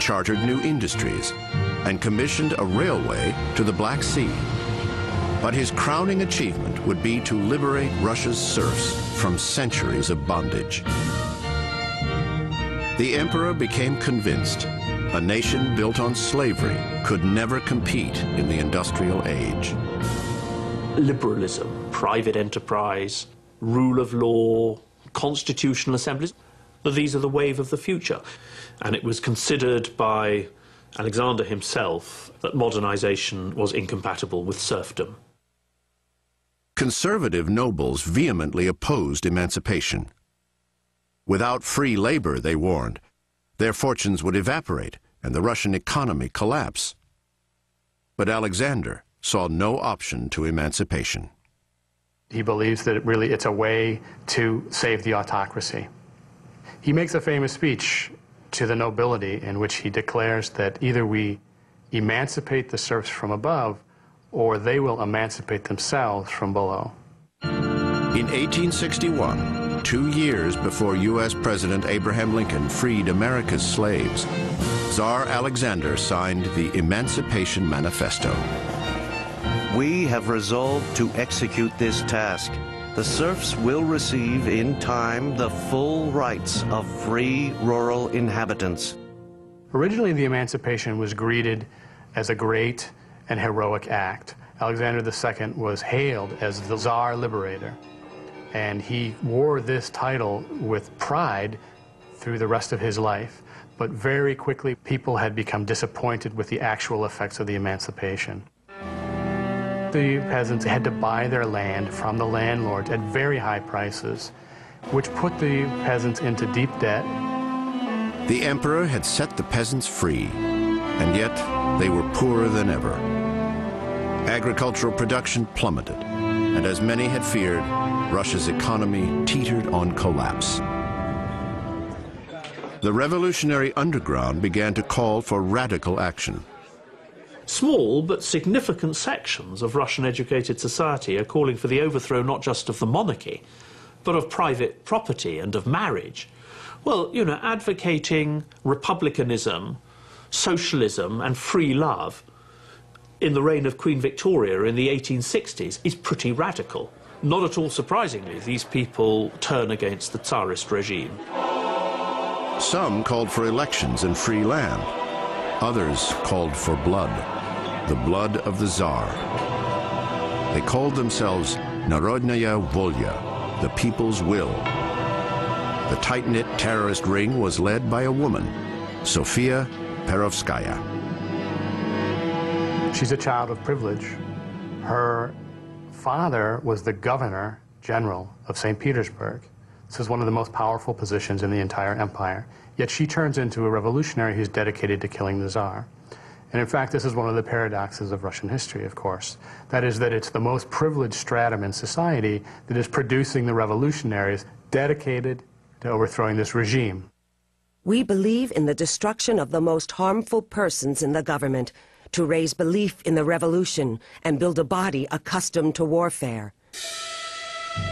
chartered new industries, and commissioned a railway to the Black Sea. But his crowning achievement would be to liberate Russia's serfs from centuries of bondage. The emperor became convinced a nation built on slavery could never compete in the industrial age. Liberalism, private enterprise, rule of law, constitutional assemblies, these are the wave of the future. And it was considered by Alexander himself that modernization was incompatible with serfdom. Conservative nobles vehemently opposed emancipation. Without free labor, they warned, their fortunes would evaporate and the Russian economy collapse. But Alexander saw no option to emancipation. He believes that it's a way to save the autocracy. He makes a famous speech to the nobility in which he declares that either we emancipate the serfs from above or they will emancipate themselves from below. In 1861, 2 years before U.S. President Abraham Lincoln freed America's slaves, Tsar Alexander signed the Emancipation Manifesto. We have resolved to execute this task. The serfs will receive in time the full rights of free rural inhabitants. Originally, the emancipation was greeted as a great and heroic act. Alexander II was hailed as the Tsar Liberator, and he wore this title with pride through the rest of his life. But very quickly, people had become disappointed with the actual effects of the emancipation. The peasants had to buy their land from the landlords at very high prices, which put the peasants into deep debt. The emperor had set the peasants free, and yet they were poorer than ever. Agricultural production plummeted, and as many had feared, Russia's economy teetered on collapse. The revolutionary underground began to call for radical action. Small but significant sections of Russian educated society are calling for the overthrow not just of the monarchy, but of private property and of marriage. Well, you know, advocating republicanism, socialism and free love in the reign of Queen Victoria in the 1860s is pretty radical. Not at all surprisingly, these people turn against the Tsarist regime. Some called for elections and free land. Others called for blood, the blood of the Tsar. They called themselves Narodnaya Volya, the people's will. The tight-knit terrorist ring was led by a woman, Sofia Perovskaya. She's a child of privilege. Her father was the governor general of St. Petersburg. This is one of the most powerful positions in the entire empire. Yet she turns into a revolutionary who's dedicated to killing the Tsar. And in fact, this is one of the paradoxes of Russian history, of course. That is that it's the most privileged stratum in society that is producing the revolutionaries dedicated to overthrowing this regime. We believe in the destruction of the most harmful persons in the government to raise belief in the revolution and build a body accustomed to warfare.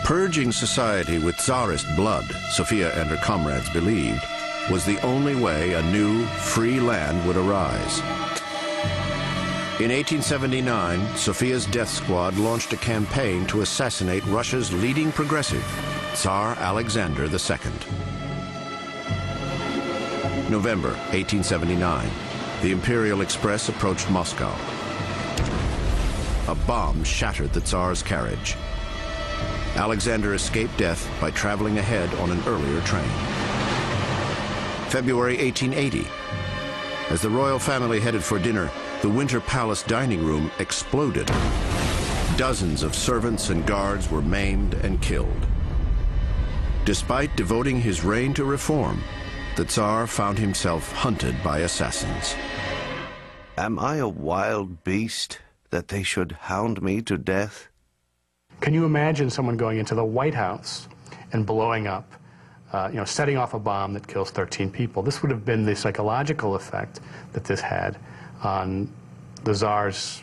Purging society with Tsarist blood, Sofia and her comrades believed, was the only way a new, free land would arise. In 1879, Sofia's death squad launched a campaign to assassinate Russia's leading progressive, Tsar Alexander II. November 1879, the Imperial Express approached Moscow. A bomb shattered the Tsar's carriage. Alexander escaped death by traveling ahead on an earlier train. February 1880. As the royal family headed for dinner, the Winter Palace dining room exploded. Dozens of servants and guards were maimed and killed. Despite devoting his reign to reform, the Tsar found himself hunted by assassins. Am I a wild beast that they should hound me to death? Can you imagine someone going into the White House and blowing up, setting off a bomb that kills 13 people? This would have been the psychological effect that this had on the Tsar's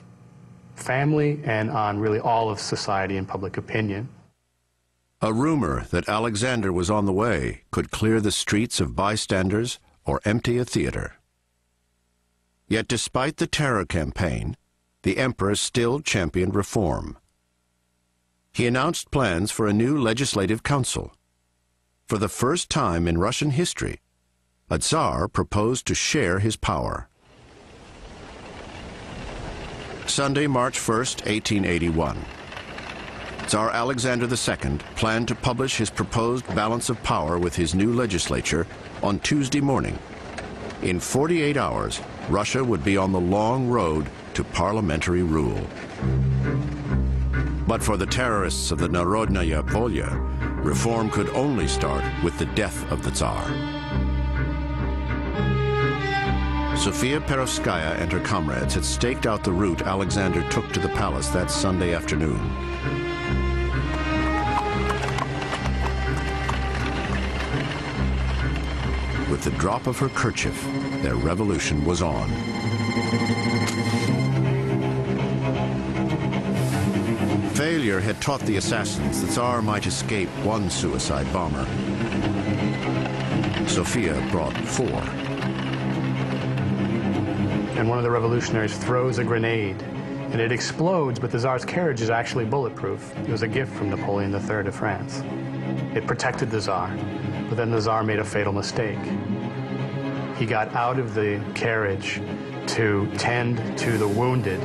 family and on really all of society and public opinion. A rumor that Alexander was on the way could clear the streets of bystanders or empty a theater. Yet despite the terror campaign, the emperor still championed reform. He announced plans for a new legislative council. For the first time in Russian history, a Tsar proposed to share his power. Sunday, March 1st, 1881. Tsar Alexander II planned to publish his proposed balance of power with his new legislature on Tuesday morning. In 48 hours, Russia would be on the long road to parliamentary rule. But for the terrorists of the Narodnaya Volya, reform could only start with the death of the Tsar. Sofia Perovskaya and her comrades had staked out the route Alexander took to the palace that Sunday afternoon. With the drop of her kerchief, their revolution was on. Failure had taught the assassins the Tsar might escape one suicide bomber. Sofia brought 4. And one of the revolutionaries throws a grenade, and it explodes, but the Tsar's carriage is actually bulletproof. It was a gift from Napoleon III of France. It protected the Tsar, but then the Tsar made a fatal mistake. He got out of the carriage to tend to the wounded,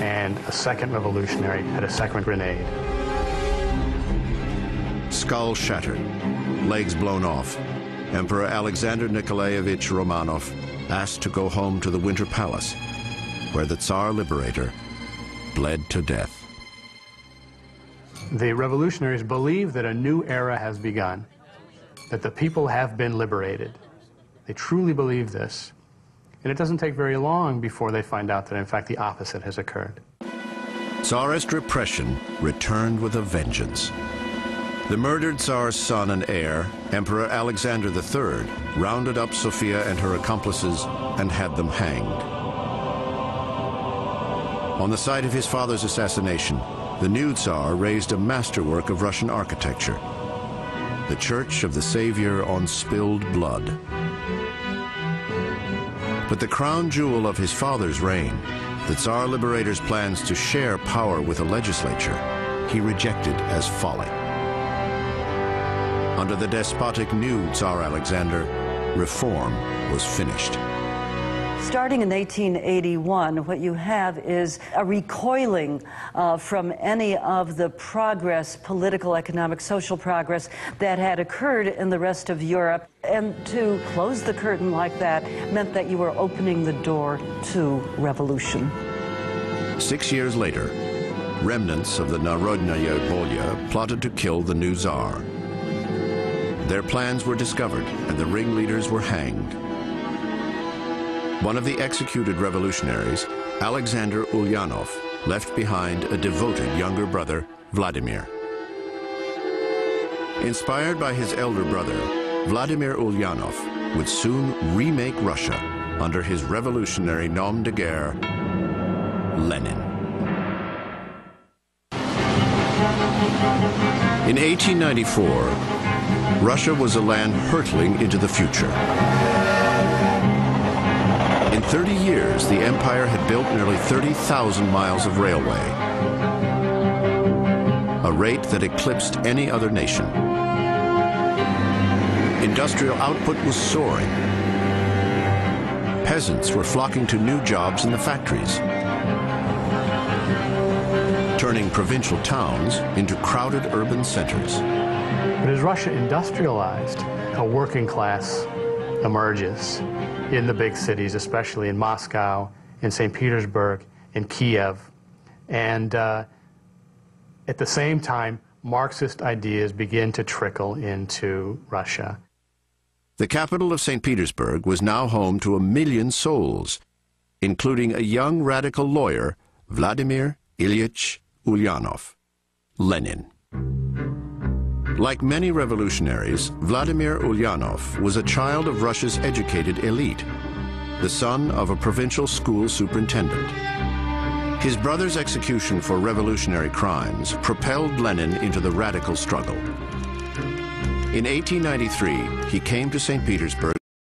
and a second revolutionary had a second grenade. Skull shattered, legs blown off, Emperor Alexander Nikolaevich Romanov asked to go home to the Winter Palace, where the Tsar Liberator bled to death. The revolutionaries believe that a new era has begun, that the people have been liberated. They truly believe this. And it doesn't take very long before they find out that, in fact, the opposite has occurred. Tsarist repression returned with a vengeance. The murdered Tsar's son and heir, Emperor Alexander III, rounded up Sofia and her accomplices and had them hanged. On the site of his father's assassination, the new Tsar raised a masterwork of Russian architecture, the Church of the Savior on Spilled Blood. But the crown jewel of his father's reign, the Tsar Liberator's plans to share power with a legislature, he rejected as folly. Under the despotic new Tsar Alexander, reform was finished. Starting in 1881, what you have is a recoiling from any of the progress, political, economic, social progress that had occurred in the rest of Europe. And to close the curtain like that meant that you were opening the door to revolution. 6 years later, remnants of the Narodnaya Volya plotted to kill the new Tsar. Their plans were discovered and the ringleaders were hanged. One of the executed revolutionaries, Alexander Ulyanov, left behind a devoted younger brother, Vladimir. Inspired by his elder brother, Vladimir Ulyanov would soon remake Russia under his revolutionary nom de guerre, Lenin. In 1894, Russia was a land hurtling into the future. In 30 years, the empire had built nearly 30,000 miles of railway, a rate that eclipsed any other nation. Industrial output was soaring. Peasants were flocking to new jobs in the factories, turning provincial towns into crowded urban centers. But as Russia industrialized, a working class emerges in the big cities, especially in Moscow, in St. Petersburg, in Kiev. And at the same time, Marxist ideas begin to trickle into Russia. The capital of St. Petersburg was now home to 1 million souls, including a young radical lawyer, Vladimir Ilyich Ulyanov, Lenin. Like many revolutionaries, Vladimir Ulyanov was a child of Russia's educated elite, the son of a provincial school superintendent. His brother's execution for revolutionary crimes propelled Lenin into the radical struggle. In 1893, he came to St. Petersburg